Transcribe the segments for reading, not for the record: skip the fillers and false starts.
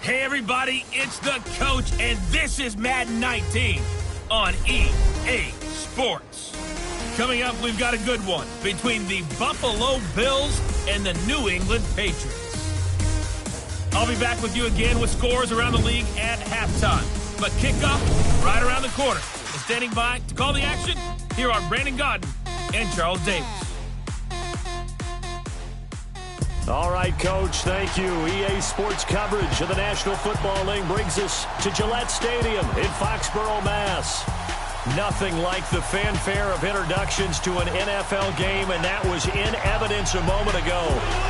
Hey everybody, it's the coach, and this is Madden 19 on EA Sports. Coming up, we've got a good one between the Buffalo Bills and the New England Patriots. I'll be back with you again with scores around the league at halftime. But kickoff right around the corner. And standing by to call the action, here are Brandon Godden and Charles Davis. All right, Coach, thank you. EA Sports coverage of the National Football League brings us to Gillette Stadium in Foxborough, Mass. Nothing like the fanfare of introductions to an NFL game, and that was in evidence a moment ago.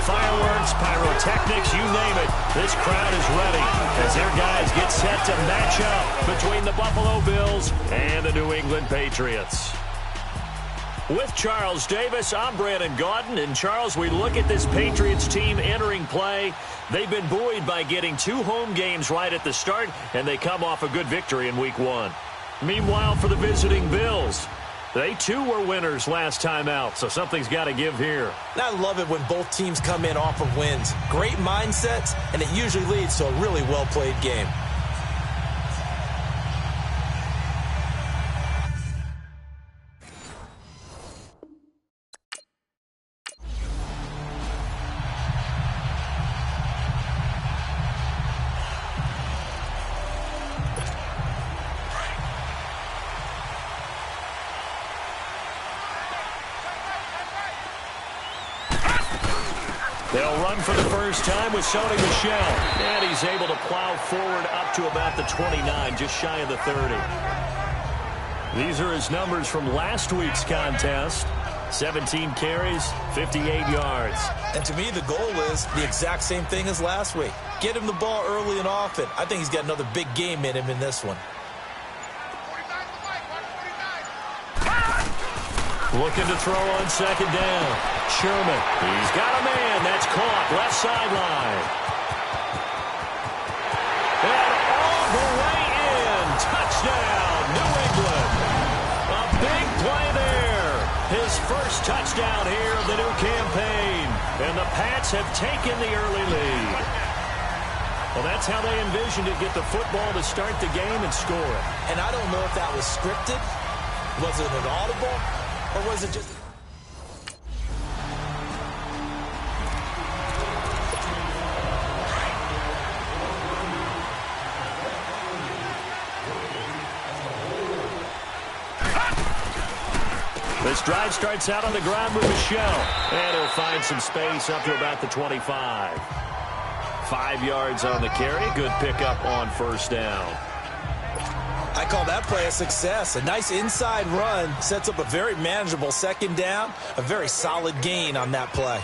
Fireworks, pyrotechnics, you name it. This crowd is ready as their guys get set to match up between the Buffalo Bills and the New England Patriots. With Charles Davis, I'm Brandon Godden. And, Charles, we look at this Patriots team entering play. They've been buoyed by getting 2 home games right at the start, and they come off a good victory in Week 1. Meanwhile, for the visiting Bills, they too were winners last time out, so something's got to give here. I love it when both teams come in off of wins. Great mindsets, and it usually leads to a really well-played game. They'll run for the first time with Sony Michel. And he's able to plow forward up to about the 29, just shy of the 30. These are his numbers from last week's contest. 17 carries, 58 yards. And to me, the goal is the exact same thing as last week. Get him the ball early and often. I think he's got another big game in him in this one. Looking to throw on second down. Sherman. He's got a man. That's caught. Left sideline. And all the way in. Touchdown, New England. A big play there. His first touchdown here of the new campaign. And the Pats have taken the early lead. Well, that's how they envisioned it. Get the football to start the game and score it. And I don't know if that was scripted. Was it an audible? Or was it just... This drive starts out on the ground with Michel. And he'll find some space up to about the 25. 5 yards on the carry. Good pickup on first down. I call that play a success. A nice inside run sets up a very manageable second down. A very solid gain on that play.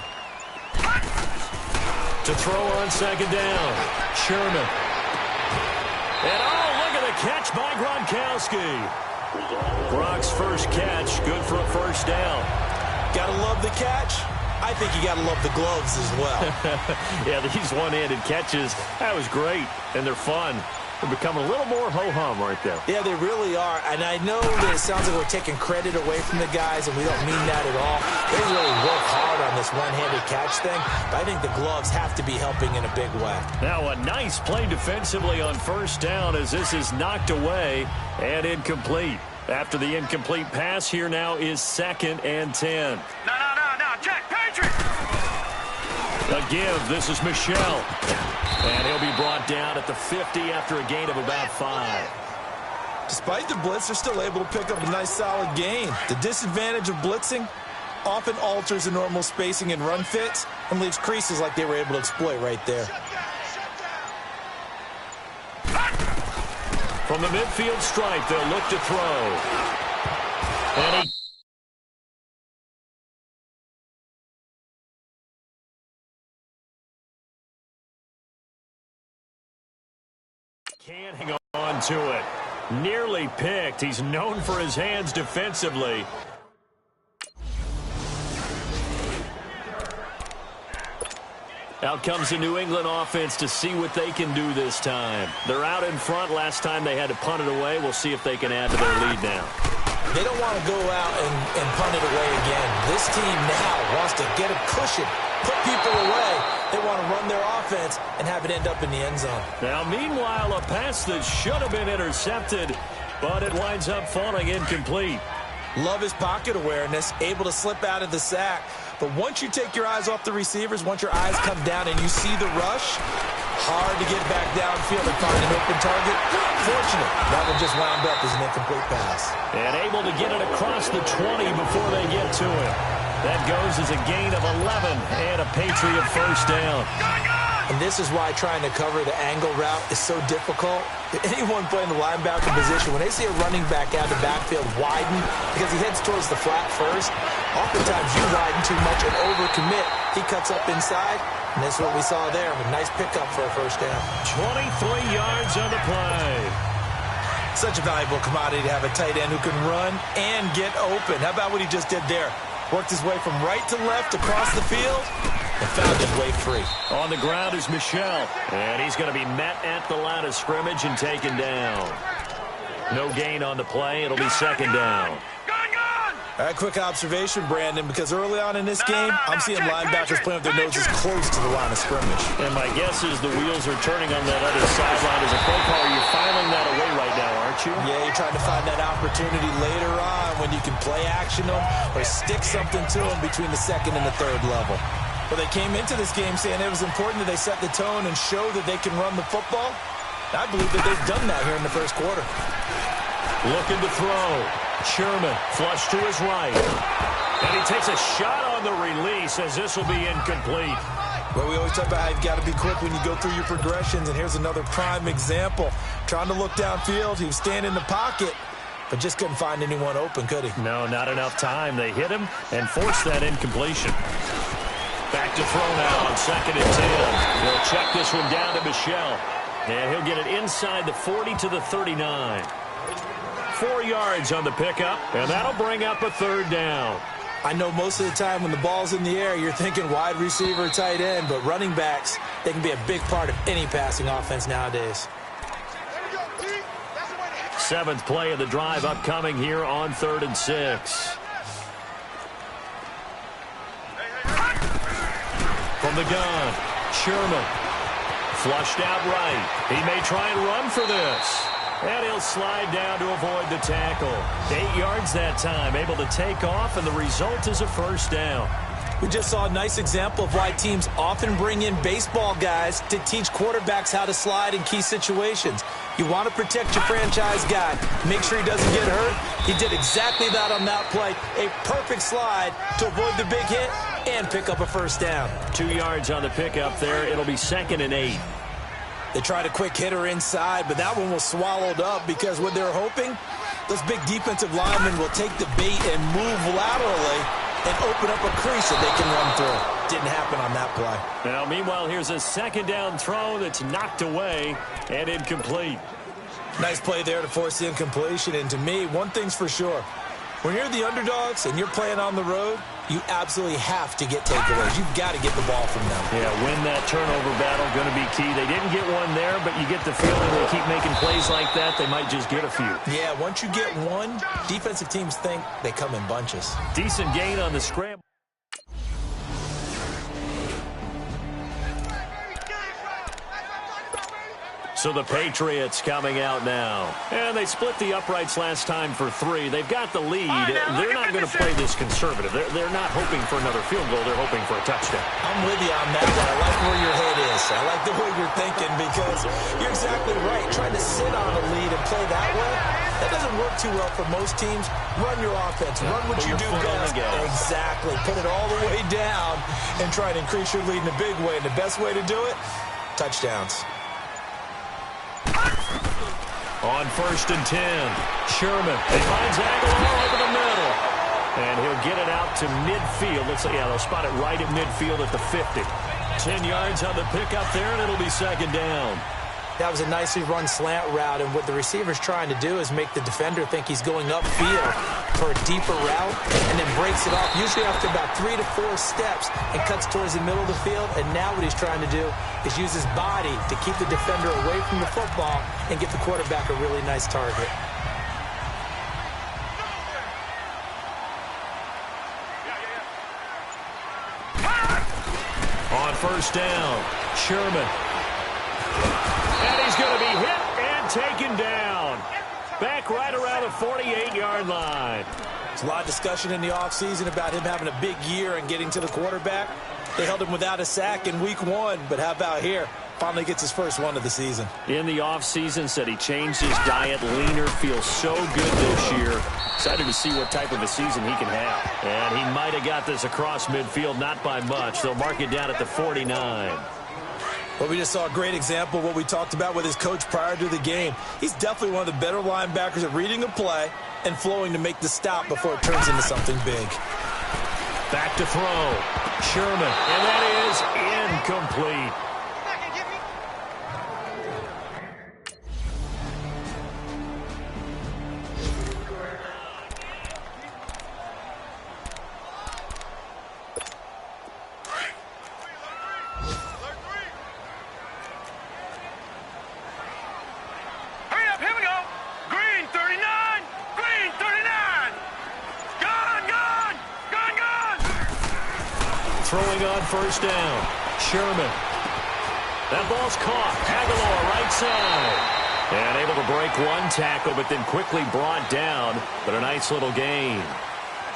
To throw on second down, Sherman. And oh, look at the catch by Gronkowski. Gronk's first catch, good for a first down. Gotta love the catch. I think you gotta love the gloves as well. Yeah, these one-handed catches, that was great, and they're fun. They're becoming a little more ho-hum, aren't they? Yeah, they really are. And I know that it sounds like we're taking credit away from the guys, and we don't mean that at all. They really work hard on this one-handed catch thing, but I think the gloves have to be helping in a big way. Now a nice play defensively on first down as this is knocked away and incomplete. After the incomplete pass, here now is 2nd and 10. No, check, Patriots! A give, this is Michel. And he'll be brought down at the 50 after a gain of about 5. Despite the blitz, they're still able to pick up a nice solid gain. The disadvantage of blitzing often alters the normal spacing and run fits and leaves creases like they were able to exploit right there. From the midfield stripe, they'll look to throw. And he can't hang on to it. Nearly picked. He's known for his hands defensively. Out comes the New England offense to see what they can do this time. They're out in front. Last time they had to punt it away. We'll see if they can add to their lead now. They don't want to go out and punt it away again. This team now wants to get a cushion put people away. They want to run their offense and have it end up in the end zone. Now, meanwhile, a pass that should have been intercepted, but it winds up falling incomplete. Love his pocket awareness, able to slip out of the sack. But once you take your eyes off the receivers, once your eyes come down and you see the rush, hard to get back downfield and find an open target. Fortunate, that one just wound up as an incomplete pass. And able to get it across the 20 before they get to it. That goes as a gain of 11 and a Patriot first down. And this is why trying to cover the angle route is so difficult. Anyone playing the linebacker position, when they see a running back out the backfield widen because he heads towards the flat first, oftentimes you widen too much and overcommit. He cuts up inside, and that's what we saw there. A nice pickup for a first down. 23 yards on the play. Such a valuable commodity to have a tight end who can run and get open. How about what he just did there? Worked his way from right to left across the field and found his way free. On the ground is Michel, and he's going to be met at the line of scrimmage and taken down. No gain on the play. It'll be second down. All right, quick observation, Brandon, because early on in this game, I'm seeing linebackers playing with their noses close to the line of scrimmage. And my guess is the wheels are turning on that other sideline as a play caller. You're filing that away right now, aren't you? Yeah, you're trying to find that opportunity later on when you can play action them or stick something to them between the second and the third level. Well, they came into this game saying it was important that they set the tone and show that they can run the football. I believe that they've done that here in the first quarter. Looking to throw. Sherman flush to his right. And he takes a shot on the release as this will be incomplete. Well, we always talk about how you've got to be quick when you go through your progressions, and here's another prime example. Trying to look downfield, he was standing in the pocket, but just couldn't find anyone open, could he? No, not enough time. They hit him and forced that incompletion. Back to throw now on 2nd and 10. He'll check this one down to Michel. And he'll get it inside the 40 to the 39. 4 yards on the pickup, and that'll bring up a third down. I know most of the time when the ball's in the air, you're thinking wide receiver, tight end, but running backs, they can be a big part of any passing offense nowadays. 7th play of the drive upcoming here on 3rd and 6. From the gun, Sherman. Flushed out right. He may try and run for this. And he'll slide down to avoid the tackle. 8 yards that time, able to take off, and the result is a first down. We just saw a nice example of why teams often bring in baseball guys to teach quarterbacks how to slide in key situations. You want to protect your franchise guy. Make sure he doesn't get hurt. He did exactly that on that play. A perfect slide to avoid the big hit and pick up a first down. 2 yards on the pickup there. It'll be 2nd and 8. They tried a quick hitter inside, but that one was swallowed up because what they're hoping, those big defensive linemen will take the bait and move laterally and open up a crease that they can run through. Didn't happen on that play. Now, meanwhile, here's a 2nd down throw that's knocked away and incomplete. Nice play there to force the incompletion. And to me, one thing's for sure. When you're the underdogs and you're playing on the road, you absolutely have to get takeaways. You've got to get the ball from them. Yeah, win that turnover battle, going to be key. They didn't get one there, but you get the feeling they keep making plays like that, they might just get a few. Yeah, once you get one, defensive teams think they come in bunches. Decent gain on the scramble. So the Patriots coming out now. And they split the uprights last time for 3. They've got the lead. They're not going to play this conservative. They're not hoping for another field goal. They're hoping for a touchdown. I'm with you on that one. I like where your head is. I like the way you're thinking because you're exactly right. Trying to sit on a lead and play that way, that doesn't work too well for most teams. Run your offense. Run what you do best. Exactly. Put it all the way down and try to increase your lead in a big way. And the best way to do it, touchdowns. On 1st and 10, Sherman. He finds Aguilar over the middle. And he'll get it out to midfield. They'll spot it right at midfield at the 50. 10 yards on the pickup there, and it'll be 2nd down. That was a nicely run slant route, and what the receiver's trying to do is make the defender think he's going upfield for a deeper route and then breaks it off, usually after about 3 to 4 steps, and cuts towards the middle of the field. And now what he's trying to do is use his body to keep the defender away from the football and get the quarterback a really nice target. first down. Sherman. And he's going to be hit and taken down. Back right around the 48-yard line. There's a lot of discussion in the offseason about him having a big year and getting to the quarterback. They held him without a sack in week 1, but how about here? Finally gets his first one of the season. In the offseason, said he changed his diet, leaner, feels so good this year. Excited to see what type of a season he can have. And he might have got this across midfield, not by much. They'll mark it down at the 49. Well, we just saw a great example of what we talked about with his coach prior to the game. He's definitely one of the better linebackers at reading a play and flowing to make the stop before it turns into something big. Back to throw. Sherman. And that is incomplete. Throwing on first down. Sherman. That ball's caught. Aguilar right side. And able to break one tackle, but then quickly brought down. But a nice little gain.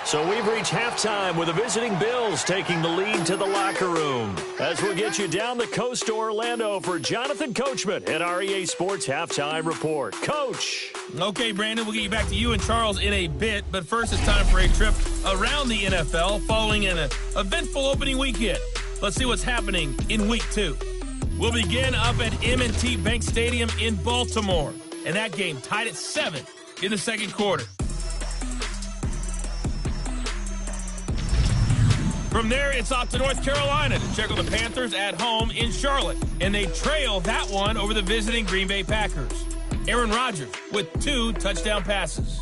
So we've reached halftime with the visiting Bills taking the lead to the locker room. As we'll get you down the coast to Orlando for Jonathan Coachman at our EA Sports Halftime Report. Coach. Okay, Brandon, we'll get you back to you and Charles in a bit. But first, it's time for a trip around the NFL following an eventful opening weekend. Let's see what's happening in Week 2. We'll begin up at M&T Bank Stadium in Baltimore. And that game tied at 7 in the second quarter. From there, it's off to North Carolina to check on the Panthers at home in Charlotte. And they trail that one over the visiting Green Bay Packers. Aaron Rodgers with 2 touchdown passes.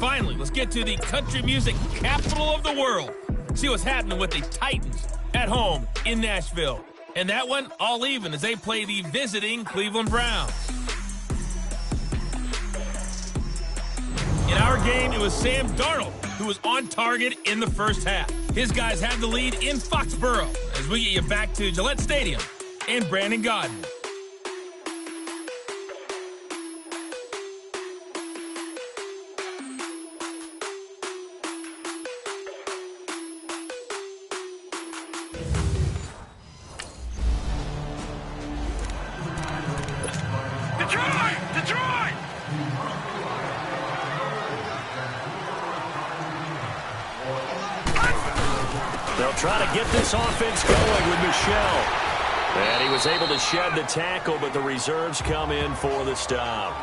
Finally, let's get to the country music capital of the world. See what's happening with the Titans at home in Nashville. And that one all even as they play the visiting Cleveland Browns. In our game, it was Sam Darnold who was on target in the first half. His guys have the lead in Foxborough as we get you back to Gillette Stadium and Brandon Gaudin. They'll try to get this offense going with Michel. And he was able to shed the tackle, but the reserves come in for the stop.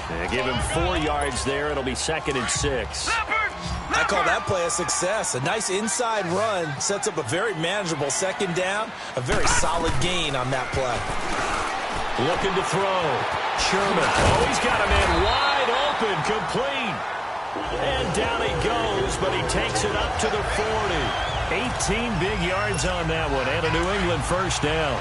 And give him 4 yards there. It'll be 2nd and 6. I call that play a success. A nice inside run sets up a very manageable second down. A very solid gain on that play. Looking to throw. Sherman. Oh, he's got a man wide open, complete. And down he goes, but he takes it up to the 40. 18 big yards on that one, and a New England first down.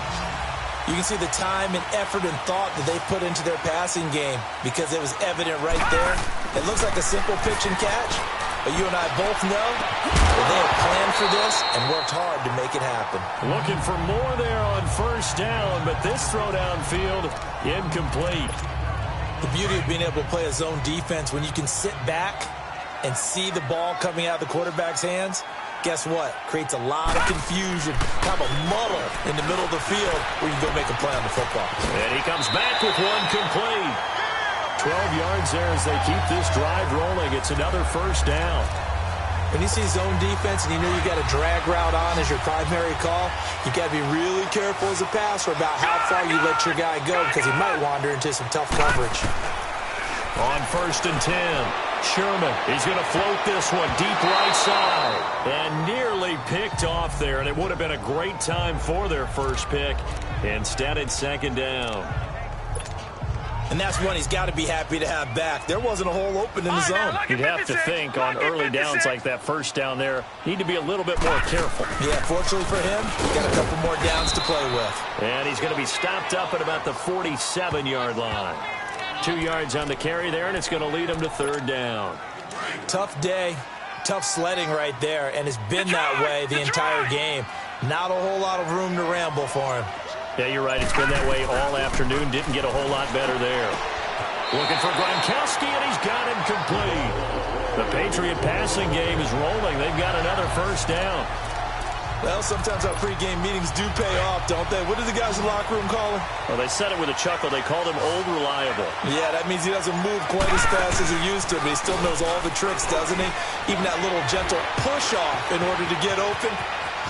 You can see the time and effort and thought that they put into their passing game because it was evident right there. It looks like a simple pitch and catch, but you and I both know that they had planned for this and worked hard to make it happen. Looking for more there on first down, but this throw downfield incomplete. The beauty of being able to play a zone defense when you can sit back and see the ball coming out of the quarterback's hands, guess what? Creates a lot of confusion, kind of a muddle in the middle of the field where you can go make a play on the football. And he comes back with one complete. 12 yards there as they keep this drive rolling. It's another first down. When you see zone defense and you know you got a drag route on as your primary call, you got to be really careful as a passer about how far you let your guy go because he might wander into some tough coverage. On 1st and 10, Sherman, he's going to float this one deep right side. And nearly picked off there, and it would have been a great time for their first pick. Instead, it's 2nd down. And that's one he's got to be happy to have back. There wasn't a hole open in the zone. You'd have to think on early downs like that first down there, need to be a little bit more careful. Yeah, fortunately for him, he's got a couple more downs to play with. And he's going to be stopped up at about the 47-yard line. 2 yards on the carry there, and it's going to lead him to 3rd down. Tough day. Tough sledding right there, and it's been that way the entire game. Not a whole lot of room to ramble for him. Yeah, you're right. It's been that way all afternoon. Didn't get a whole lot better there. Looking for Gronkowski, and he's got him complete. The Patriot passing game is rolling. They've got another first down. Well, sometimes our pregame meetings do pay off, don't they? What did the guys in the locker room call him? Well, they said it with a chuckle. They called him Old Reliable. Yeah, that means he doesn't move quite as fast as he used to, but he still knows all the tricks, doesn't he? Even that little gentle push-off in order to get open,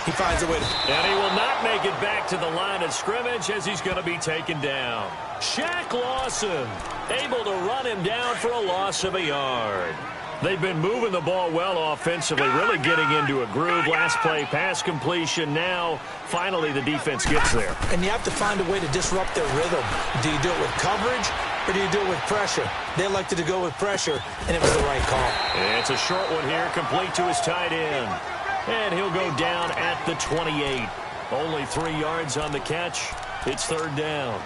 he finds a way to... And he will not make it back to the line of scrimmage as he's going to be taken down. Shaq Lawson able to run him down for a loss of a yard. They've been moving the ball well offensively, really getting into a groove. Last play, pass completion. Now, finally, the defense gets there. And you have to find a way to disrupt their rhythm. Do you do it with coverage, or do you do it with pressure? They elected to go with pressure, and it was the right call. It's a short one here, complete to his tight end. And he'll go down at the 28. Only 3 yards on the catch. It's third down.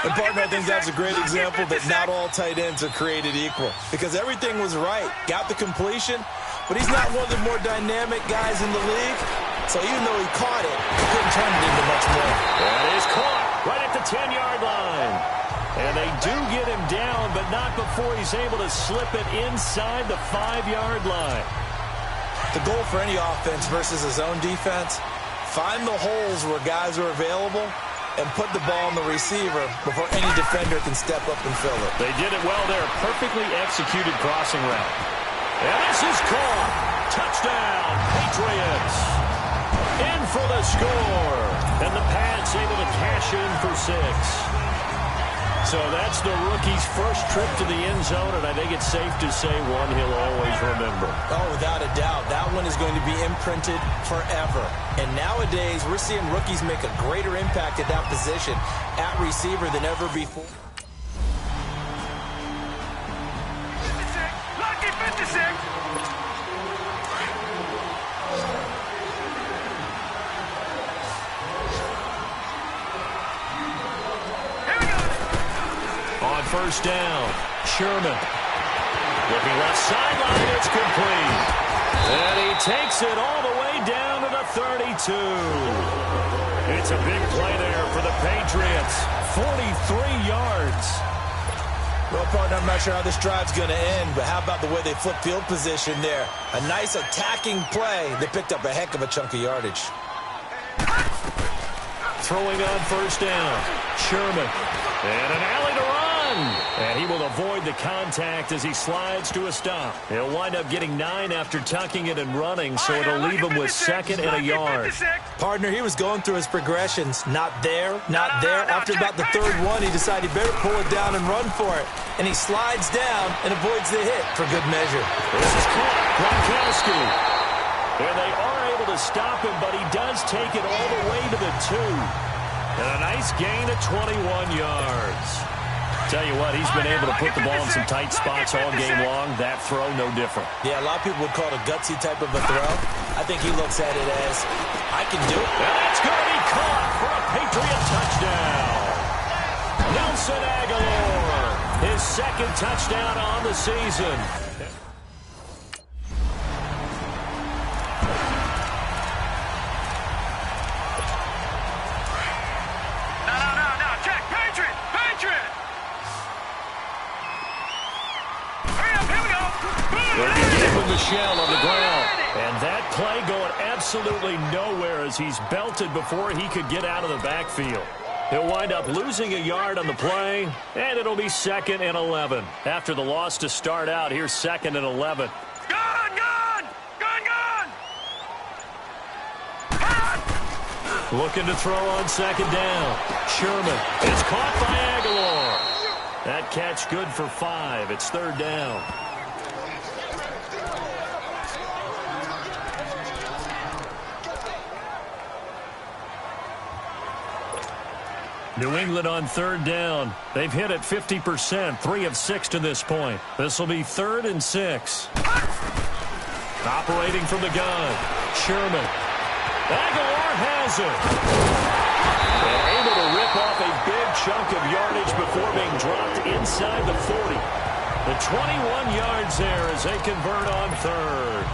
And, partner, I think that's a great example that not all tight ends are created equal. Because everything was right. Got the completion, but he's not one of the more dynamic guys in the league. So even though he caught it, he couldn't turn it into much more. That is caught right at the 10-yard line. And they do get him down, but not before he's able to slip it inside the 5-yard line. The goal for any offense versus his own defense, find the holes where guys are available and put the ball on the receiver before any defender can step up and fill it. They did it well there. Perfectly executed crossing route. And this is caught. Touchdown, Patriots. In for the score. And the Pats able to cash in for 6. So that's the rookie's first trip to the end zone, and I think it's safe to say one he'll always remember. Oh, without a doubt. That one is going to be imprinted forever. And nowadays, we're seeing rookies make a greater impact at that position at receiver than ever before. 56. Lucky 56. On first down, Sherman. Looking left sideline, it's complete. And he takes it all the way down to the 32. It's a big play there for the Patriots. 43 yards. Well, partner, I'm not sure how this drive's going to end, but how about the way they flip field position there? A nice attacking play. They picked up a heck of a chunk of yardage. Throwing on first down, Sherman. And an alley to run. And he will avoid the contact as he slides to a stop. He'll wind up getting 9 after tucking it and running, so it'll leave him with 2nd and a yard. Partner, he was going through his progressions. Not there, not there. After about the 3rd one, he decided he better pull it down and run for it. And he slides down and avoids the hit for good measure. This is caught. Gronkowski. And they are able to stop him, but he does take it all the way to the 2. And a nice gain of 21 yards. Tell you what, he's been able to put the ball in some tight spots all game long. That throw, no different. Yeah, a lot of people would call it a gutsy type of a throw. I think he looks at it as, I can do it. And that's going to be caught for a Patriot touchdown. Nelson Aguilar, his 2nd touchdown on the season. The shell on the ground. And that play going absolutely nowhere as he's belted before he could get out of the backfield. He'll wind up losing a yard on the play, and it'll be 2nd and 11. After the loss to start out, here's 2nd and 11. Gone! Looking to throw on 2nd down. Sherman. It's caught by Aguilar. That catch good for 5. It's 3rd down. New England on 3rd down. They've hit it 50%, 3 of 6 to this point. This will be 3rd and 6. Operating from the gun, Sherman. Aguilar has it. And able to rip off a big chunk of yardage before being dropped inside the 40. The 21 yards there as they convert on 3rd.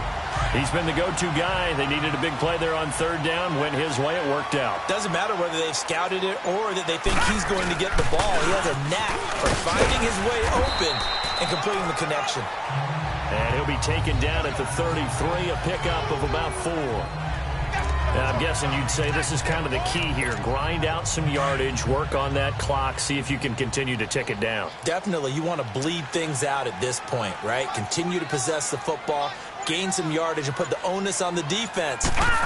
He's been the go-to guy. They needed a big play there on third down. Went his way. It worked out. Doesn't matter whether they've scouted it or that they think he's going to get the ball. He has a knack for finding his way open and completing the connection. And he'll be taken down at the 33, a pickup of about 4. Now, I'm guessing you'd say this is kind of the key here. Grind out some yardage, work on that clock, see if you can continue to tick it down. Definitely. You want to bleed things out at this point, right? Continue to possess the football, gain some yardage, and put the onus on the defense.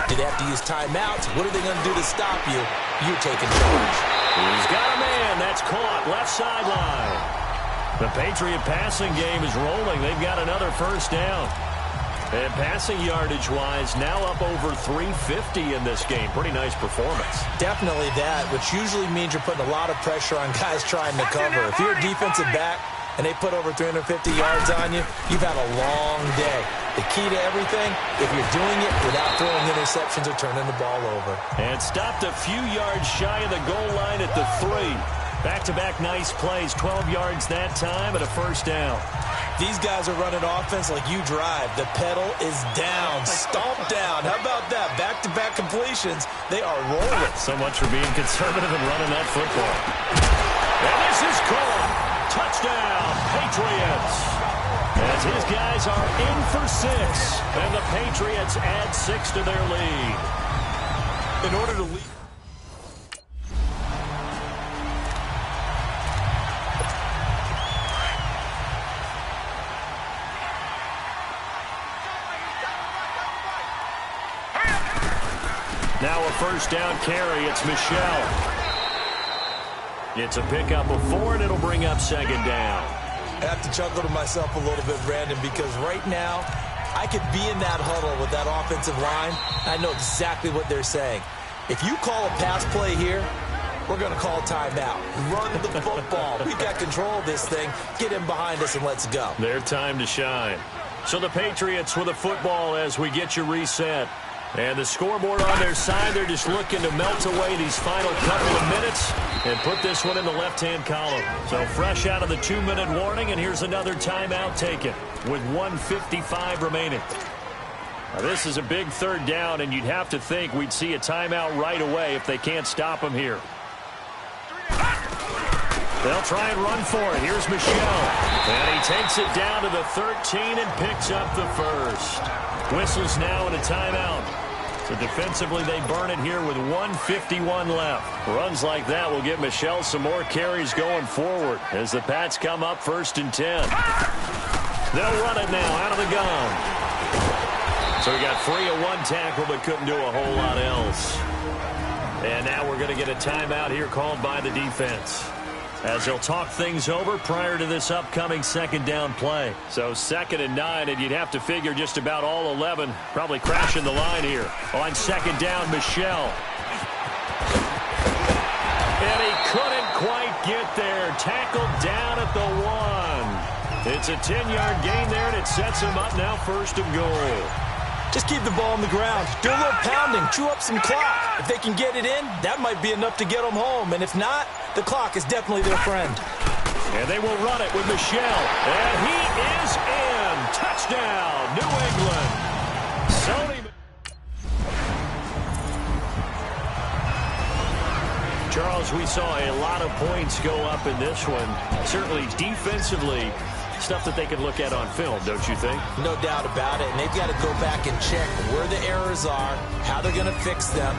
Do they have to use timeouts? What are they going to do to stop you? You're taking charge. He's got a man. That's caught. Left sideline. The Patriot passing game is rolling. They've got another first down. And passing yardage-wise, now up over 350 in this game. Pretty nice performance. Definitely that, which usually means you're putting a lot of pressure on guys trying to cover. If you're a defensive back and they put over 350 yards on you, you've had a long day. The key to everything, if you're doing it without throwing interceptions or turning the ball over. And stopped a few yards shy of the goal line at the 3. Back-to-back nice plays, 12 yards that time and a first down. These guys are running offense like you drive. The pedal is down, stomp down. How about that? Back-to-back completions. They are rolling. So much for being conservative and running that football. And this is caught. Touchdown, Patriots. As his guys are in for 6. And the Patriots add 6 to their lead. In order to lead. Now a first down carry. It's Michel. It's a pickup of 4, and it'll bring up second down. I have to chuckle to myself a little bit, Brandon, because right now I could be in that huddle with that offensive line. I know exactly what they're saying. If you call a pass play here, we're going to call timeout. Run the football. We've got control of this thing. Get him behind us and let's go. Their time to shine. So the Patriots with a football as we get you reset. And the scoreboard on their side, they're just looking to melt away these final couple of minutes and put this one in the left-hand column. So fresh out of the 2-minute warning, and here's another timeout taken with 1:55 remaining. Now, this is a big third down, and you'd have to think we'd see a timeout right away if they can't stop them here. They'll try and run for it. Here's Michel. And he takes it down to the 13 and picks up the first. Whistles now and a timeout. So defensively, they burn it here with 1:51 left. Runs like that will give Michel some more carries going forward as the Pats come up 1st and 10. They'll run it now out of the gun. So he got free of 1 tackle but couldn't do a whole lot else. And now we're going to get a timeout here called by the defense, as they'll talk things over prior to this upcoming second down play. So 2nd and 9, and you'd have to figure just about all 11 probably crashing the line here. On second down, Michel. And he couldn't quite get there. Tackled down at the 1. It's a 10-yard gain there, and it sets him up now 1st and goal. Just keep the ball on the ground. Do a little pounding. Chew up some clock. If they can get it in, that might be enough to get them home. And if not, the clock is definitely their friend. And they will run it with Michel. And he is in. Touchdown, New England. Charles, we saw a lot of points go up in this one. Certainly defensively, stuff that they can look at on film, don't you think? No doubt about it. And they've got to go back and check where the errors are, how they're going to fix them,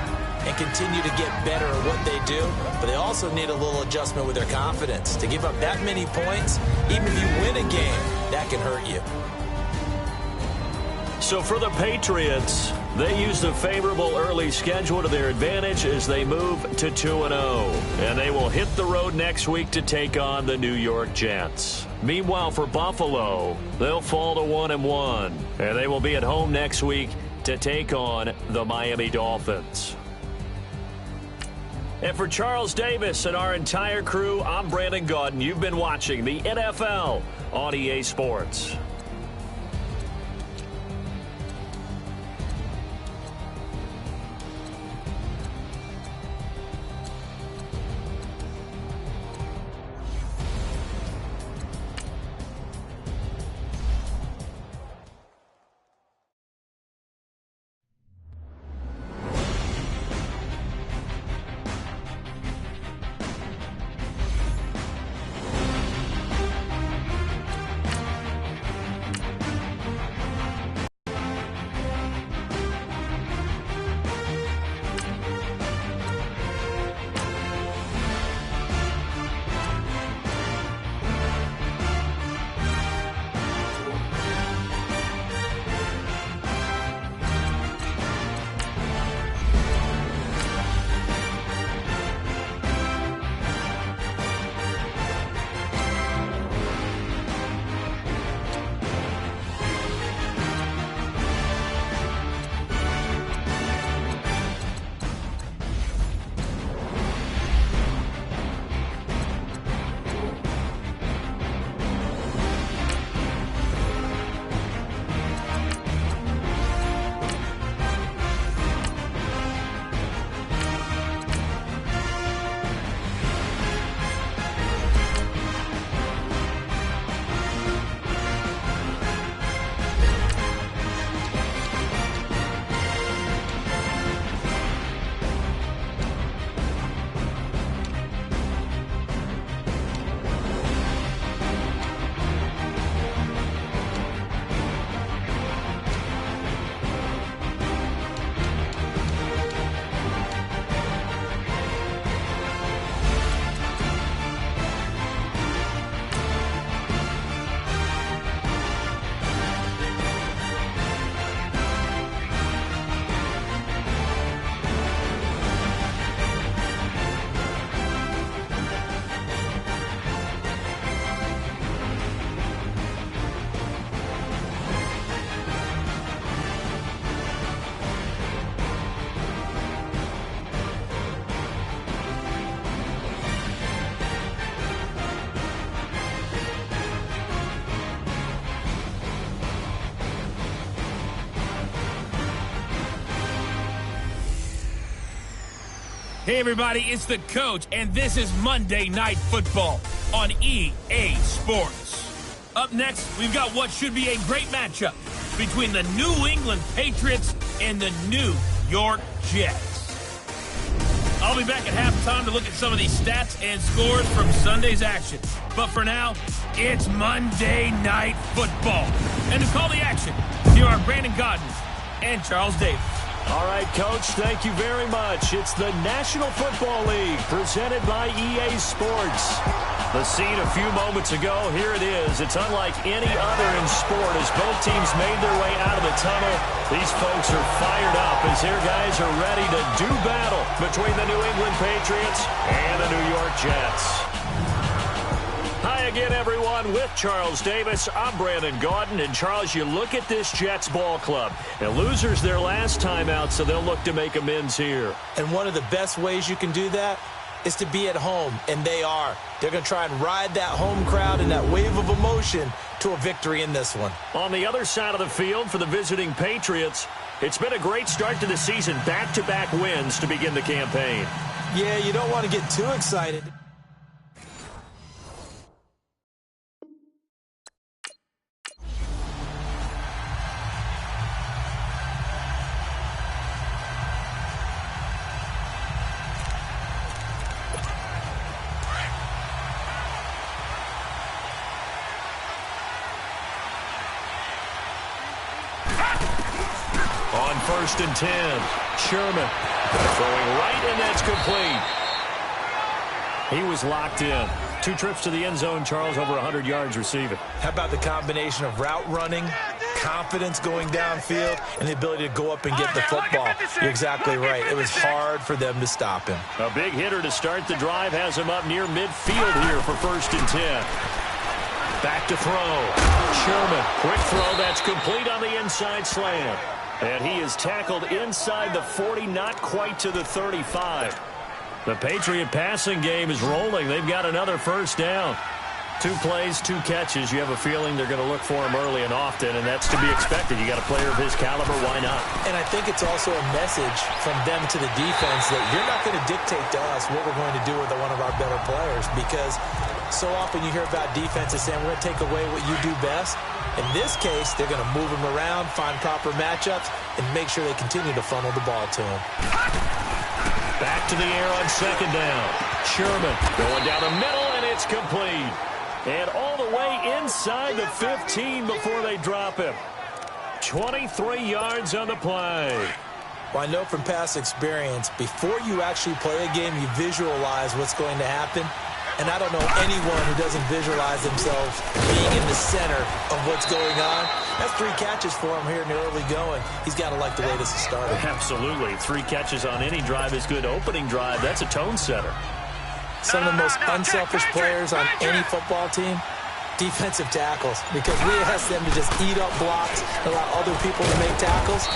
and continue to get better at what they do. But they also need a little adjustment with their confidence. To give up that many points, even if you win a game, that can hurt you. So for the Patriots, they used a favorable early schedule to their advantage as they move to 2-0. And they will hit the road next week to take on the New York Jets. Meanwhile, for Buffalo, they'll fall to 1-1. And they will be at home next week to take on the Miami Dolphins. And for Charles Davis and our entire crew, I'm Brandon Gaudin. You've been watching the NFL on EA Sports. Hey everybody, it's the Coach, and this is Monday Night Football on EA Sports. Up next, we've got what should be a great matchup between the New England Patriots and the New York Jets. I'll be back at halftime to look at some of these stats and scores from Sunday's action. But for now, it's Monday Night Football. And to call the action, here are Brandon Godden and Charles Davis. All right, Coach, thank you very much. It's the National Football League presented by EA Sports. The scene a few moments ago, here it is. It's unlike any other in sport as both teams made their way out of the tunnel. These folks are fired up as their guys are ready to do battle between the New England Patriots and the New York Jets. Hi again, everyone. With Charles Davis, I'm Brandon Gaudin. And, Charles, you look at this Jets ball club. And losers their last time out, so they'll look to make amends here. And one of the best ways you can do that is to be at home, and they are. They're going to try and ride that home crowd and that wave of emotion to a victory in this one. On the other side of the field for the visiting Patriots, it's been a great start to the season. Back-to-back wins to begin the campaign. Yeah, you don't want to get too excited. On 1st and 10, Sherman throwing right, and that's complete. He was locked in. 2 trips to the end zone, Charles, over 100 yards receiving. How about the combination of route running, confidence going downfield, and the ability to go up and get the football? You're exactly right. It was hard for them to stop him. A big hitter to start the drive has him up near midfield here for 1st and 10. Back to throw. Sherman, quick throw, that's complete on the inside slant. And he is tackled inside the 40, not quite to the 35. The Patriot passing game is rolling. They've got another first down. 2 plays, 2 catches. You have a feeling they're going to look for him early and often, and that's to be expected. You got a player of his caliber, why not? And I think it's also a message from them to the defense that you're not going to dictate to us what we're going to do with one of our better players, because so often you hear about defenses saying we're going to take away what you do best. In this case, they're going to move him around, find proper matchups, and make sure they continue to funnel the ball to him. Back to the air on 2nd down. Sherman going down the middle, and it's complete. And all the way inside the 15 before they drop him. 23 yards on the play. Well, I know from past experience, before you actually play a game, you visualize what's going to happen. And I don't know anyone who doesn't visualize themselves being in the center of what's going on. That's 3 catches for him here in the early going. He's got to like the way this is started. Absolutely. 3 catches on any drive is good. Opening drive, that's a tone setter. Some of the most unselfish players on any football team, defensive tackles, because we ask them to just eat up blocks, allow other people to make tackles.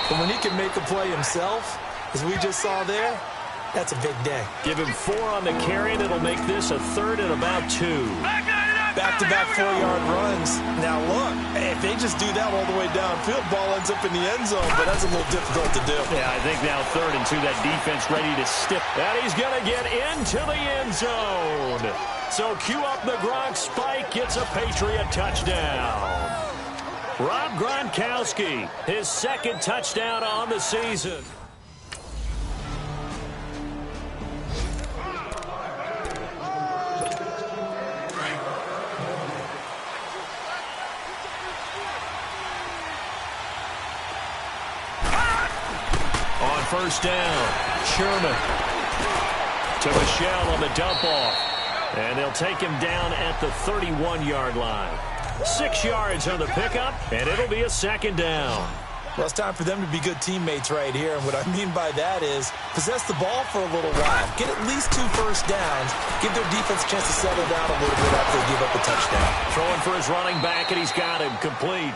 But when he can make a play himself, as we just saw there, that's a big day. Give him 4 on the carry, and it'll make this a 3rd and about 2. Back-to-back 4-yard runs. Now, look, if they just do that all the way downfield, ball ends up in the end zone, but that's a little difficult to do. Yeah, I think now 3rd and 2, that defense ready to stiff. And he's going to get into the end zone. So cue up the Gronk spike, gets a Patriot touchdown. Rob Gronkowski, his 2nd touchdown on the season. On 1st down, Sherman to Michelle on the dump off. And they'll take him down at the 31-yard line. 6 yards on the pickup, and it'll be a 2nd down. Well, it's time for them to be good teammates right here. And what I mean by that is possess the ball for a little while. Get at least 2 first downs. Give their defense a chance to settle down a little bit after they give up a touchdown. Throwing for his running back, and he's got him complete.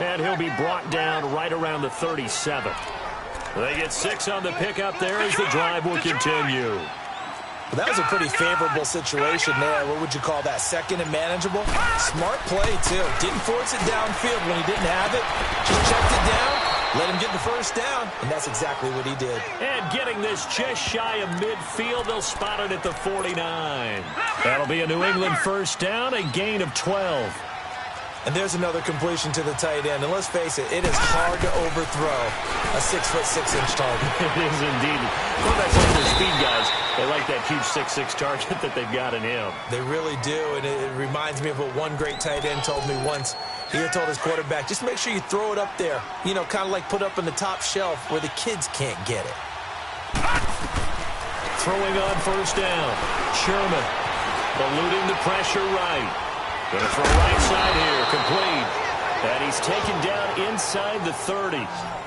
And he'll be brought down right around the 37. They get 6 on the pickup there as the drive will continue. Well, that was a pretty favorable situation there. What would you call that? 2nd and manageable? Smart play, too. Didn't force it downfield when he didn't have it. Just checked it down, Let him get the first down, and that's exactly what he did. And getting this just shy of midfield, they'll spot it at the 49. That'll be a New England first down, a gain of 12. And there's another completion to the tight end. And let's face it, it is hard to overthrow a 6'6" target. It is indeed. Quarterbacks like their speed guys. They like that huge 6'6" target that they've got in him. They really do, and it reminds me of what one great tight end told me once. He had told his quarterback, just make sure you throw it up there. You know, kind of like put up on the top shelf where the kids can't get it. Throwing on first down. Sherman eluding the pressure right. Going to throw right side here, complete. And he's taken down inside the 30.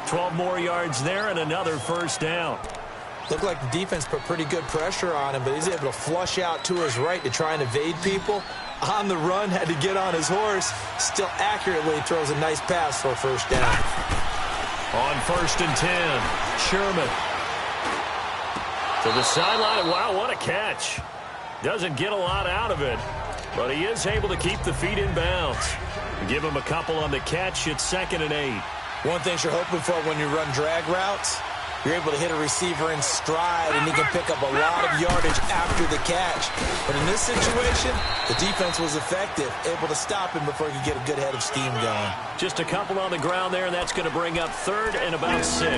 12 more yards there and another first down. Looked like the defense put pretty good pressure on him, but he's able to flush out to his right to try and evade people. On the run, had to get on his horse. Still accurately throws a nice pass for a first down. On 1st and 10, Sherman. To the sideline. Wow, what a catch. Doesn't get a lot out of it. But he is able to keep the feet in bounds. Give him a couple on the catch. It's 2nd and 8. One thing you're hoping for when you run drag routes, you're able to hit a receiver in stride, and he can pick up a lot of yardage after the catch. But in this situation, the defense was effective, able to stop him before he could get a good head of steam going. Just a couple on the ground there, and that's going to bring up 3rd and about 6.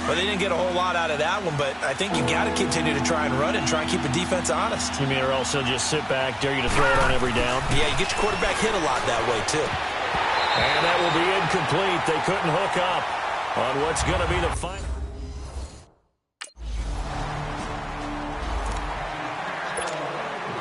Well, they didn't get a whole lot out of that one, but I think you got to continue to try and run it and try and keep the defense honest. You mean, or also just sit back, dare you to throw it on every down? Yeah, you get your quarterback hit a lot that way, too. And that will be incomplete. They couldn't hook up on what's going to be the final.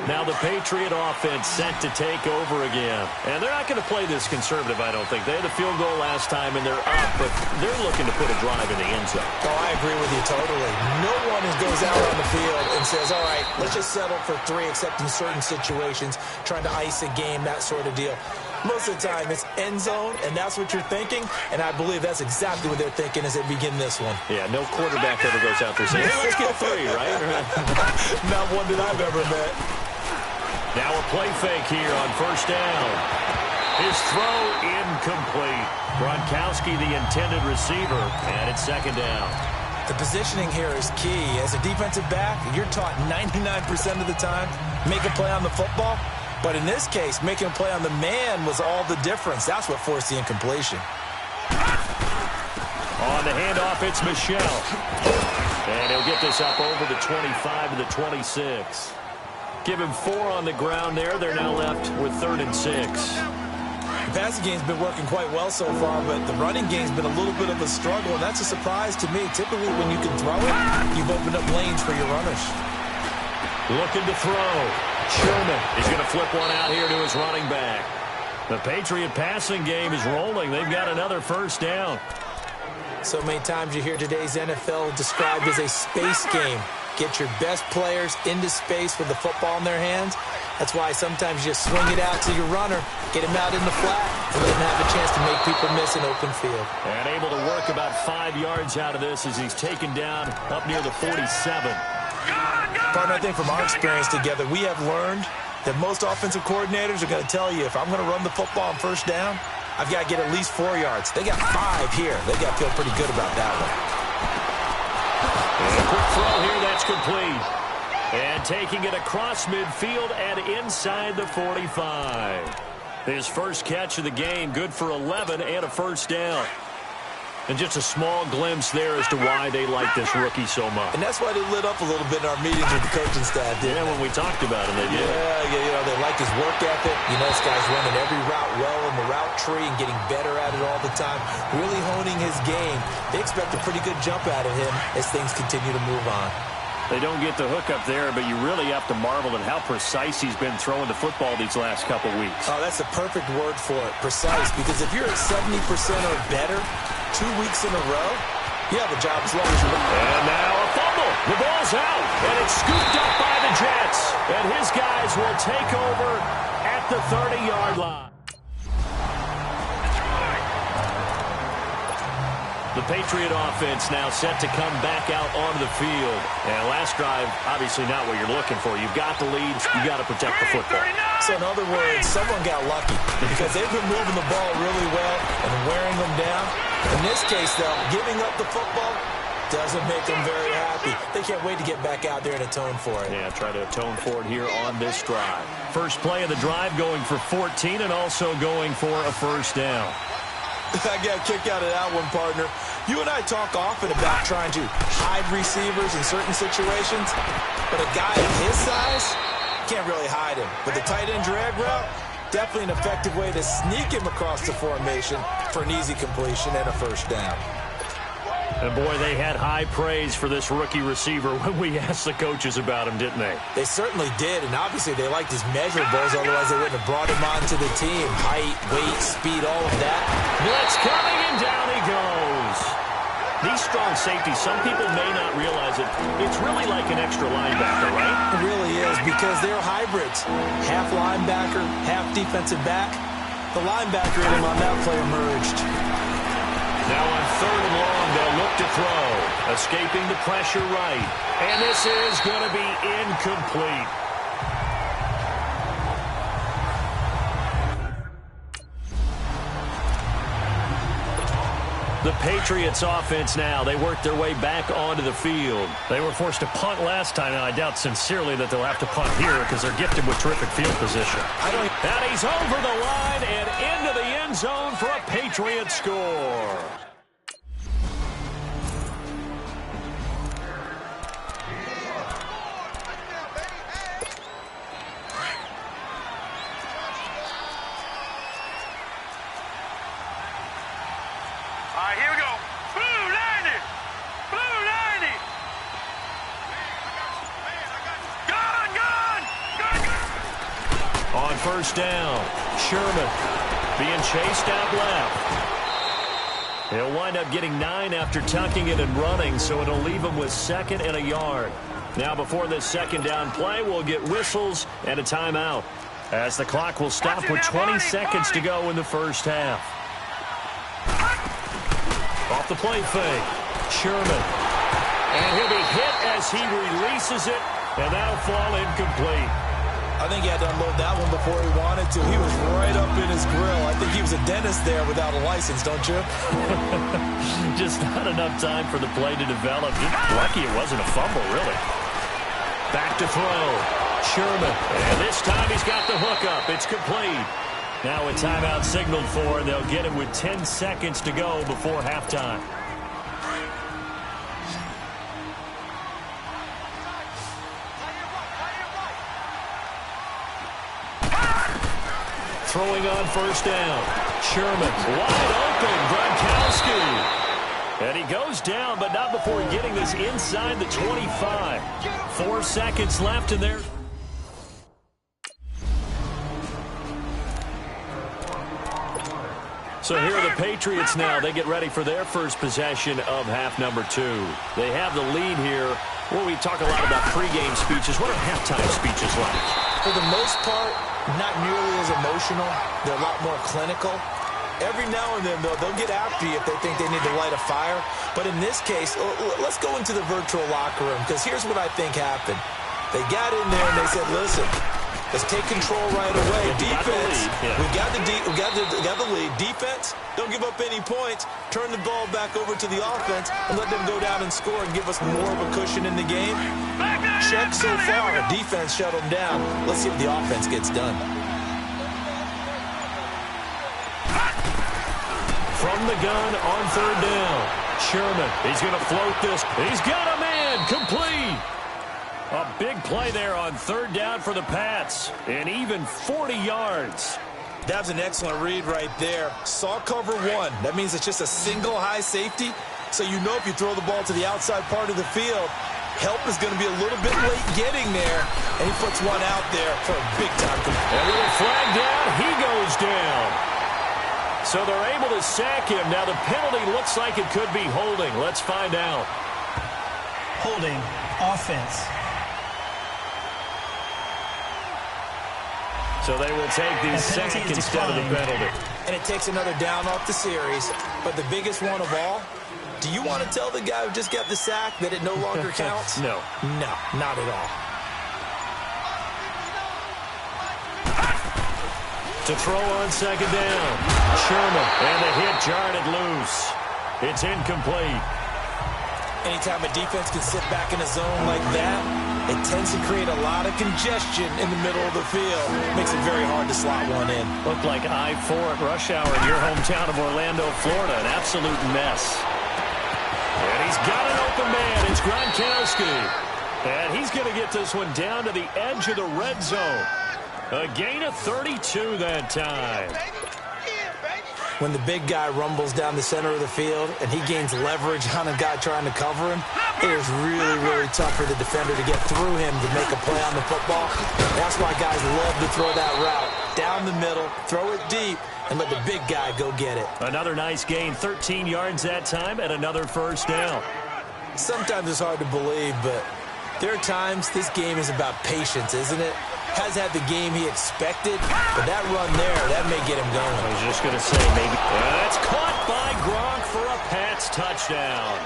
Now the Patriot offense set to take over again. And they're not going to play this conservative, I don't think. They had a field goal last time, and they're up, but they're looking to put a drive in the end zone. Oh, I agree with you totally. No one goes out on the field and says, all right, let's just settle for 3, except in certain situations, trying to ice a game, that sort of deal. Most of the time, it's end zone, and that's what you're thinking, and I believe that's exactly what they're thinking as they begin this one. Yeah, no quarterback ever goes out there saying, hey, let's get 3, right? Not one that I've ever met. Now a play fake here on first down. His throw incomplete. Gronkowski, the intended receiver, and it's 2nd down. The positioning here is key. As a defensive back, you're taught 99% of the time, make a play on the football. But in this case, making a play on the man was all the difference. That's what forced the incompletion. On the handoff, it's Michel. And he'll get this up over the 25 to the 26. Give him 4 on the ground there. They're now left with 3rd and 6. The passing game's been working quite well so far, but the running game's been a little bit of a struggle, and that's a surprise to me. Typically, when you can throw it, you've opened up lanes for your runners. Looking to throw. Sherman is going to flip one out here to his running back. The Patriot passing game is rolling. They've got another first down. So many times you hear today's NFL described as a space game. Get your best players into space with the football in their hands. That's why sometimes you swing it out to your runner, get him out in the flat, and let him have a chance to make people miss an open field. And able to work about 5 yards out of this as he's taken down up near the 47. Partner, I think from our experience together, we have learned that most offensive coordinators are going to tell you, if I'm going to run the football on first down, I've got to get at least 4 yards. They got 5 here. They got to feel pretty good about that one. And a quick throw here, that's complete. And taking it across midfield and inside the 45. His first catch of the game, good for 11 and a first down. And just a small glimpse there as to why they like this rookie so much. And that's why they lit up a little bit in our meetings with the coaching staff, didn't they? When we talked about him, they did. Yeah, you know, they like his work ethic. You know, this guy's running every route well in the route tree and getting better at it all the time, really honing his game. They expect a pretty good jump out of him as things continue to move on. They don't get the hook up there, but you really have to marvel at how precise he's been throwing the football these last couple weeks. Oh, that's the perfect word for it, precise, because if you're at 70% or better 2 weeks in a row, you have a job as long as you're looking. And now a fumble. The ball's out, and it's scooped up by the Jets. And his guys will take over at the 30-yard line. The Patriot offense now set to come back out onto the field. And last drive, obviously not what you're looking for. You've got the lead. You've got to protect the football. So in other words, someone got lucky because they've been moving the ball really well and wearing them down. In this case, though, giving up the football doesn't make them very happy. They can't wait to get back out there and atone for it. Yeah, try to atone for it here on this drive. First play of the drive going for 14 and also going for a first down. I got a kick out of that one, partner. You and I talk often about trying to hide receivers in certain situations, but a guy of his size can't really hide him. With the tight end drag route, definitely an effective way to sneak him across the formation for an easy completion and a first down. And, boy, they had high praise for this rookie receiver when we asked the coaches about him, didn't they? They certainly did, and obviously they liked his measurables, otherwise they wouldn't have brought him onto the team. Height, weight, speed, all of that. Blitz coming, and down he goes. These strong safeties, some people may not realize it. It's really like an extra linebacker, right? It really is, because they're hybrids. Half linebacker, half defensive back. The linebacker in him on that play emerged. Now on 3rd and long, they'll look to throw. Escaping the pressure right. And this is going to be incomplete. The Patriots offense now. They work their way back onto the field. They were forced to punt last time, and I doubt sincerely that they'll have to punt here because they're gifted with terrific field position. And he's over the line and into the end zone for a Patriot score. Here we go. Blue 90. Blue 90. Gun. On first down, Sherman being chased out left. He'll wind up getting 9 after tucking it and running, so it'll leave him with 2nd and a yard. Now before this second down play, we'll get whistles and a timeout, as the clock will stop with 20 seconds to go in the first half. Off the play fake, Sherman. And he'll be hit as he releases it, and that'll fall incomplete. I think he had to unload that one before he wanted to. He was right up in his grill. I think he was a dentist there without a license, don't you? Just not enough time for the play to develop. Just lucky it wasn't a fumble, really. Back to throw, Sherman. And this time he's got the hook up. It's complete. Now a timeout signaled for, and they'll get him with 10 seconds to go before halftime. Throwing on first down. Sherman wide open. Gronkowski. And he goes down, but not before getting this inside the 25. 4 seconds left in there. So here are the Patriots now. They get ready for their first possession of half number 2. They have the lead here. Well, we talk a lot about pregame speeches. What are halftime speeches like? For the most part, not nearly as emotional. They're a lot more clinical. Every now and then, though, they'll get after you if they think they need to light a fire. But in this case, let's go into the virtual locker room, because here's what I think happened. They got in there and they said, listen, let's take control right away. Defense, we got the lead. Defense, don't give up any points. Turn the ball back over to the offense and let them go down and score and give us more of a cushion in the game. Check so far. Defense shut them down. Let's see if the offense gets done. From the gun on third down, Sherman, he's going to float this. He's got a man, complete. A big play there on third down for the Pats, and even 40 yards. That was an excellent read right there. Saw cover 1. That means it's just a single high safety. So you know if you throw the ball to the outside part of the field, help is going to be a little bit late getting there. And he puts one out there for a big-time completion. And with a flag down, he goes down. So they're able to sack him. Now the penalty looks like it could be holding. Let's find out. Holding, offense. So they will take the sack instead of the penalty. And it takes another down off the series. But the biggest one of all, do you want to tell the guy who just got the sack that it no longer counts? No. No, not at all. To throw on second down, Sherman, and the hit jarred it loose. It's incomplete. Anytime a defense can sit back in a zone like that, it tends to create a lot of congestion in the middle of the field. Makes it very hard to slot one in. Looked like I-4 at rush hour in your hometown of Orlando, Florida. An absolute mess. And he's got an open man. It's Gronkowski. And he's going to get this one down to the edge of the red zone. A gain of 32 that time. When the big guy rumbles down the center of the field and he gains leverage on a guy trying to cover him, it is really, really tough for the defender to get through him to make a play on the football. That's why guys love to throw that route down the middle, throw it deep, and let the big guy go get it. Another nice gain, 13 yards that time, and another first down. Sometimes it's hard to believe, but there are times this game is about patience, isn't it? Has had the game he expected, but that run there, that may get him going. I was just going to say, maybe. That's caught by Gronk for a Pats touchdown.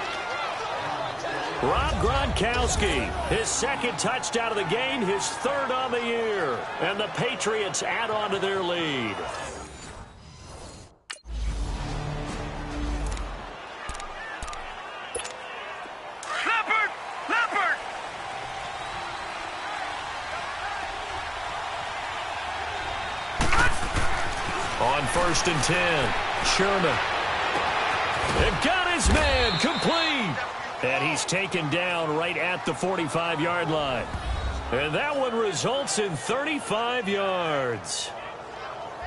Rob Gronkowski, his second touchdown of the game, his third on the year. And the Patriots add on to their lead. On 1st and 10, Sherman. They've got his man complete. And he's taken down right at the 45-yard line. And that one results in 35 yards.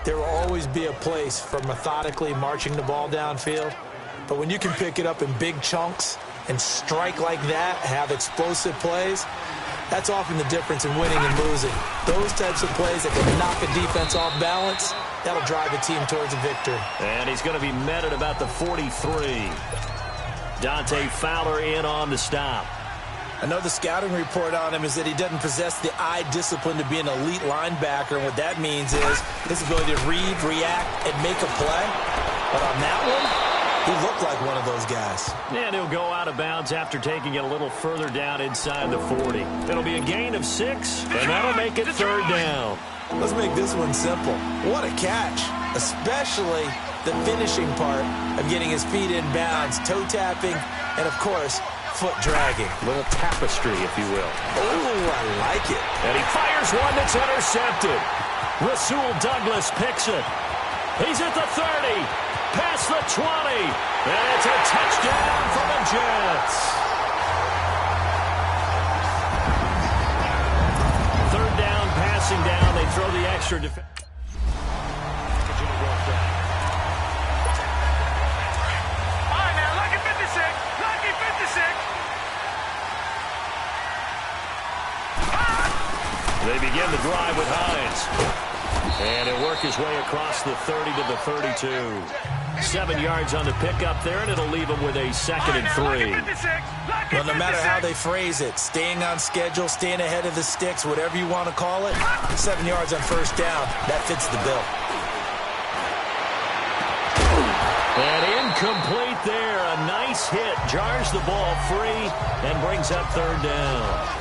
There will always be a place for methodically marching the ball downfield. But when you can pick it up in big chunks and strike like that, have explosive plays, that's often the difference in winning and losing. Those types of plays that can knock a defense off balance, that'll drive a team towards a victory. And he's going to be met at about the 43. Dante Fowler in on the stop. I know the scouting report on him is that he doesn't possess the eye discipline to be an elite linebacker, and what that means is his ability to read, react, and make a play. But on that one, he looked like one of those guys. And he'll go out of bounds after taking it a little further down inside the 40. It'll be a gain of 6, and that'll make it 3rd down. Let's make this one simple. What a catch, especially the finishing part of getting his feet in bounds, toe tapping, and, of course, foot dragging. A little tapestry, if you will. Oh, I like it. And he fires one that's intercepted. Rasul Douglas picks it. He's at the 30, past the 20, and it's a touchdown for the Jets. 3rd down, passing down. They throw the extra defense. They begin the drive with Hines. And he'll work his way across the 30 to the 32. 7 yards on the pickup there, and it'll leave him with a 2nd and 3. Well, no matter how they phrase it, staying on schedule, staying ahead of the sticks, whatever you want to call it, 7 yards on 1st down, that fits the bill. And incomplete there. A nice hit. Jars the ball free and brings up 3rd down.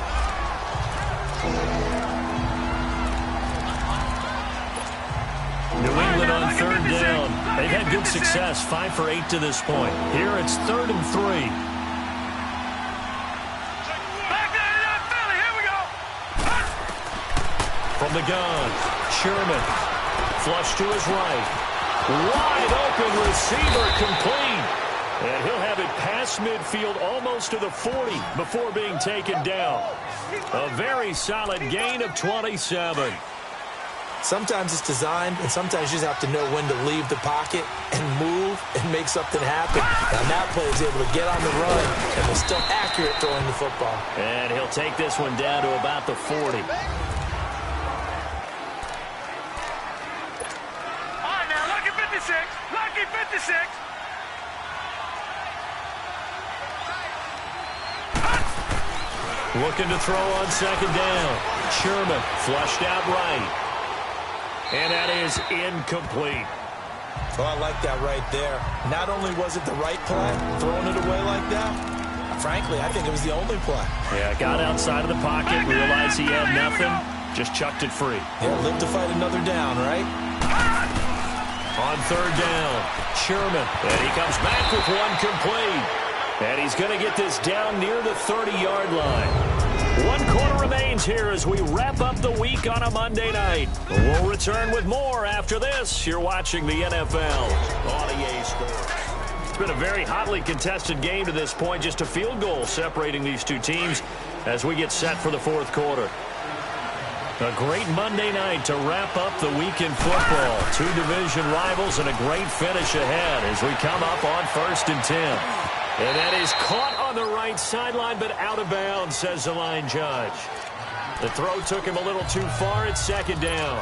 New England on 3rd down. They've had good success, 5 for 8 to this point. Here it's 3rd and 3. From the gun, Sherman. Flush to his right. Wide open receiver complete. And he'll have it past midfield almost to the 40 before being taken down. A very solid gain of 27. Sometimes it's designed, and sometimes you just have to know when to leave the pocket and move and make something happen. And that play is able to get on the run and was still accurate throwing the football. And he'll take this one down to about the 40. All right, now, lucky 56. Lucky 56. Looking to throw on 2nd down. Sherman flushed out right. And that is incomplete. Oh, I like that right there. Not only was it the right play, throwing it away like that, frankly, I think it was the only play. Yeah, got outside of the pocket, realized he had nothing, just chucked it free. Yeah, live to fight another down, right? On third down, Sherman. And he comes back with one complete. And he's going to get this down near the 30-yard line. 1 quarter remains here as we wrap up the week on a Monday night. We'll return with more after this. You're watching the NFL on EA Sports. It's been a very hotly contested game to this point. Just a field goal separating these two teams as we get set for the fourth quarter. A great Monday night to wrap up the week in football. 2 division rivals and a great finish ahead as we come up on 1st and 10. And that is caught on the right sideline, but out of bounds, says the line judge. The throw took him a little too far. It's 2nd down.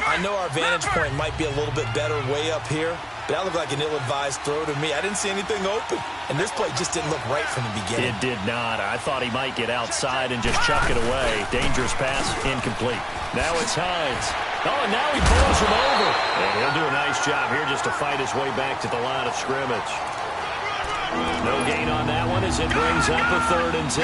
I know our vantage point might be a little bit better way up here, but that looked like an ill-advised throw to me. I didn't see anything open, and this play just didn't look right from the beginning. It did not. I thought he might get outside and just chuck it away. Dangerous pass, incomplete. Now it's Hines. Oh, and now he pulls him over. And he'll do a nice job here just to fight his way back to the line of scrimmage. No gain on that one as it brings up a 3rd and 10.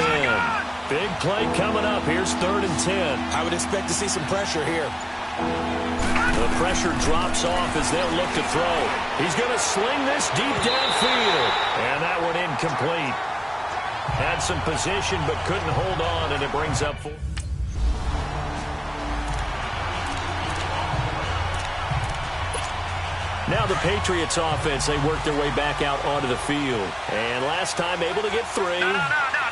Big play coming up. Here's 3rd and 10. I would expect to see some pressure here. The pressure drops off as they'll look to throw. He's going to sling this deep downfield. And that one incomplete. Had some position but couldn't hold on, and it brings up 4. Now the Patriots offense, they work their way back out onto the field. And last time able to get 3.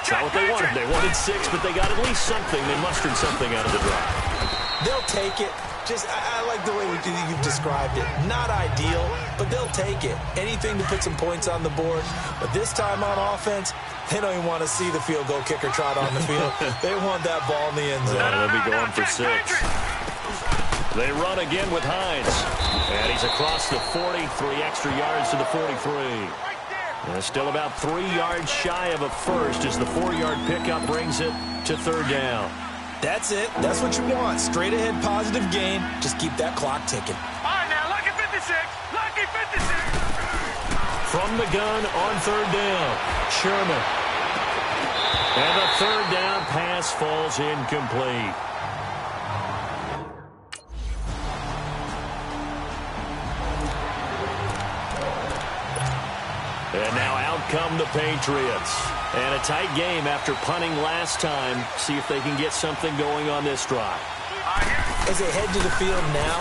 It's not what they wanted. They wanted 6, but they got at least something. They mustered something out of the drive. They'll take it. I like the way you've described it. Not ideal, but they'll take it. Anything to put some points on the board. But this time on offense, they don't even want to see the field goal kicker trot on the field. They want that ball in the end zone. They'll be going for 6. They run again with Hines. And he's across the 40, 3 extra yards to the 43. And still about 3 yards shy of a first as the 4-yard pickup brings it to 3rd down. That's it. That's what you want. Straight ahead positive gain. Just keep that clock ticking. All right, now, lucky 56. Lucky 56. From the gun on 3rd down, Sherman. And the 3rd down pass falls incomplete. And now out come the Patriots. And a tight game after punting last time. See if they can get something going on this drive. As they head to the field now,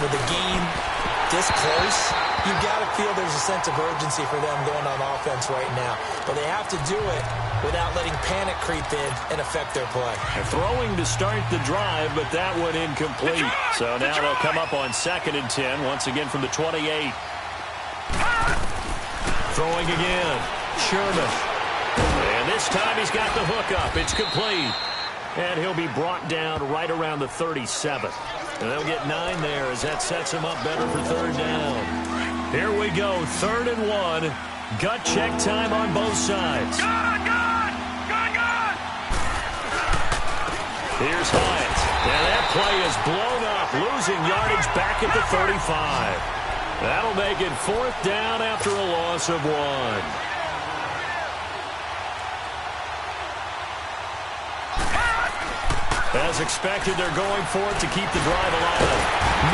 with the game this close, you've got to feel there's a sense of urgency for them going on offense right now. But they have to do it without letting panic creep in and affect their play. They're throwing to start the drive, but that one incomplete. So now they'll come up on 2nd and 10, once again from the 28. Throwing again, Sherman. And this time he's got the hook up. It's complete. And he'll be brought down right around the 37. And they'll get 9 there as that sets him up better for 3rd down. Here we go, 3rd and 1. Gut check time on both sides. Good! Here's Hines. And that play is blown up, losing yardage back at the 35. That'll make it 4th down after a loss of 1. As expected, they're going for it to keep the drive alive.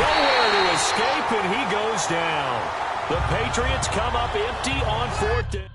Nowhere to escape, and he goes down. The Patriots come up empty on 4th down.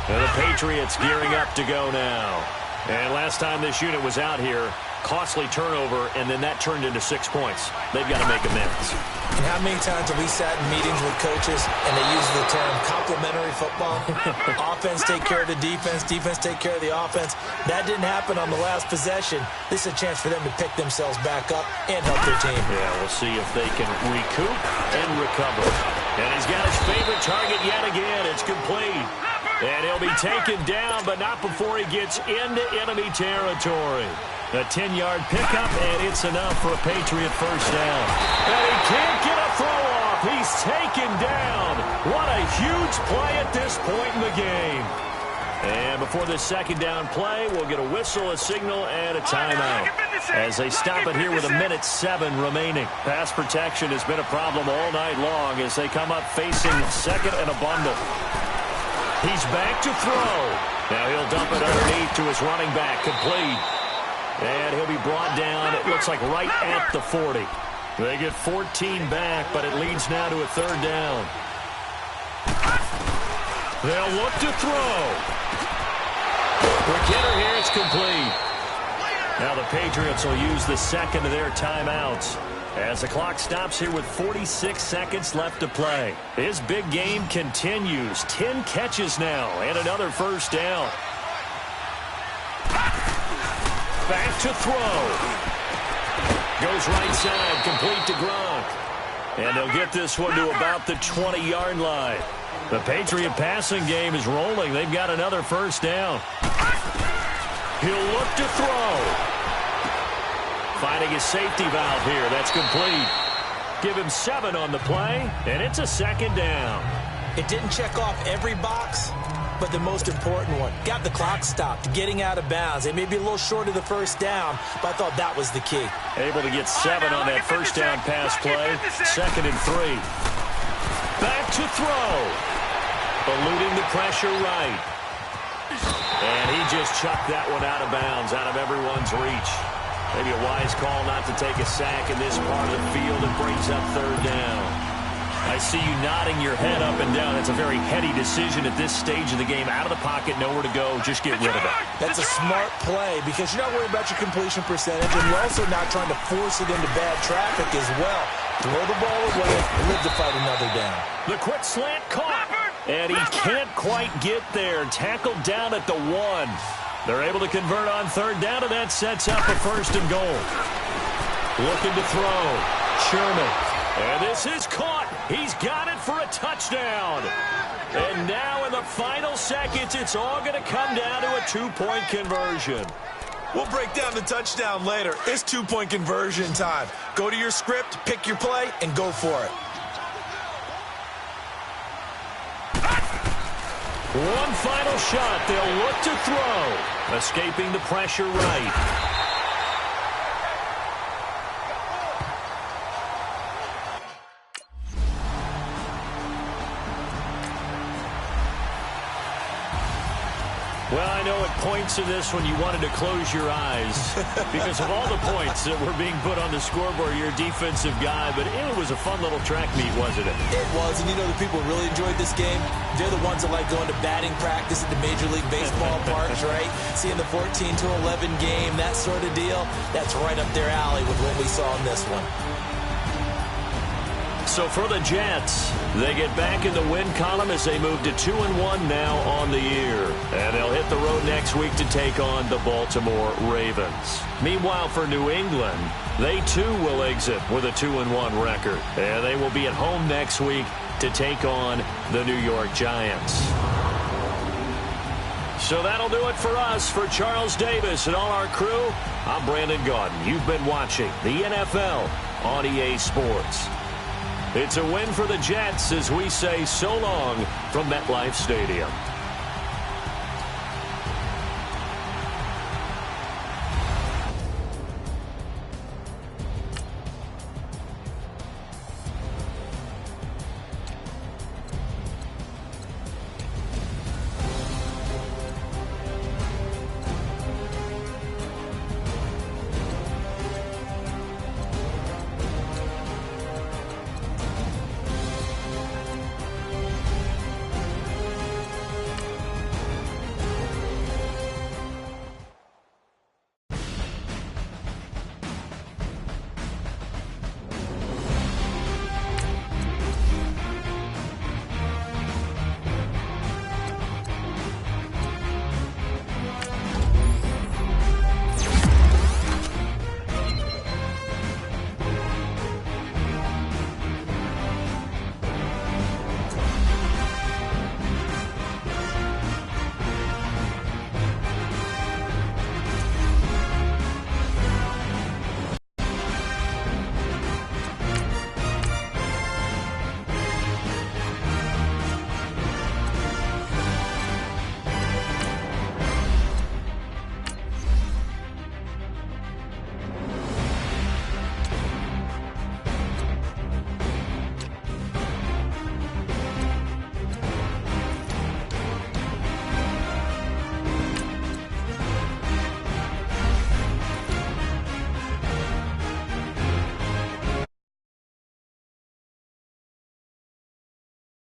And the Patriots gearing up to go now. And last time this unit was out here, costly turnover, and then that turned into 6 points. They've got to make amends. And how many times have we sat in meetings with coaches and they use the term complementary football? Offense take care of the defense, defense take care of the offense. That didn't happen on the last possession. This is a chance for them to pick themselves back up and help their team. Yeah, we'll see if they can recoup and recover. And he's got his favorite target yet again. It's complete. And he'll be taken down, but not before he gets into enemy territory. A 10-yard pickup, and it's enough for a Patriot first down. And he can't get a throw off. He's taken down. What a huge play at this point in the game. And before this second down play, we'll get a whistle, a signal, and a timeout as they stop it here with 1:07 remaining. Pass protection has been a problem all night long as they come up facing second and a bundle. He's back to throw. Now he'll dump it underneath to his running back, complete. And he'll be brought down, it looks like right at the 40. They get 14 back, but it leads now to a third down. They'll look to throw. Quick hitter here, it's complete. Now the Patriots will use the second of their timeouts as the clock stops here with 46 seconds left to play. His big game continues. 10 catches now and another first down. Back to throw. Goes right side, complete to Gronk. And they'll get this one to about the 20-yard line. The Patriot passing game is rolling. They've got another first down. He'll look to throw. Finding his safety valve here. That's complete. Give him 7 on the play, and it's a second down. It didn't check off every box, but the most important one. Got the clock stopped, getting out of bounds. They may be a little short of the first down, but I thought that was the key. Able to get 7 on that first down pass play. Second and 3. Back to throw. Eluding the pressure right. And he just chucked that one out of bounds, out of everyone's reach. Maybe a wise call not to take a sack in this part of the field. It brings up third down. I see you nodding your head up and down. It's a very heady decision at this stage of the game. Out of the pocket, nowhere to go. Just get rid of it. That's a smart play because you're not worried about your completion percentage, and you're also not trying to force it into bad traffic as well. Throw the ball away and live to fight another down. The quick slant caught, and he can't quite get there. Tackled down at the 1. They're able to convert on third down, and that sets up a first and goal. Looking to throw. Sherman. And this is caught. He's got it for a touchdown. And now in the final seconds, it's all going to come down to a 2-point conversion. We'll break down the touchdown later. It's 2-point conversion time. Go to your script, pick your play, and go for it. One final shot. They'll look to throw. Escaping the pressure right. Well, I know at points in this one you wanted to close your eyes because of all the points that were being put on the scoreboard. You're a defensive guy, but it was a fun little track meet, wasn't it? It was, and you know the people who really enjoyed this game? They're the ones that like going to batting practice at the Major League Baseball parks, right? Seeing the 14-11 game, that sort of deal, that's right up their alley with what we saw in this one. So for the Jets, they get back in the win column as they move to 2-1 now on the year. And they'll hit the road next week to take on the Baltimore Ravens. Meanwhile, for New England, they too will exit with a 2-1 record. And they will be at home next week to take on the New York Giants. So that'll do it for us. For Charles Davis and all our crew, I'm Brandon Gaudin. You've been watching the NFL on EA Sports. It's a win for the Jets as we say so long from MetLife Stadium.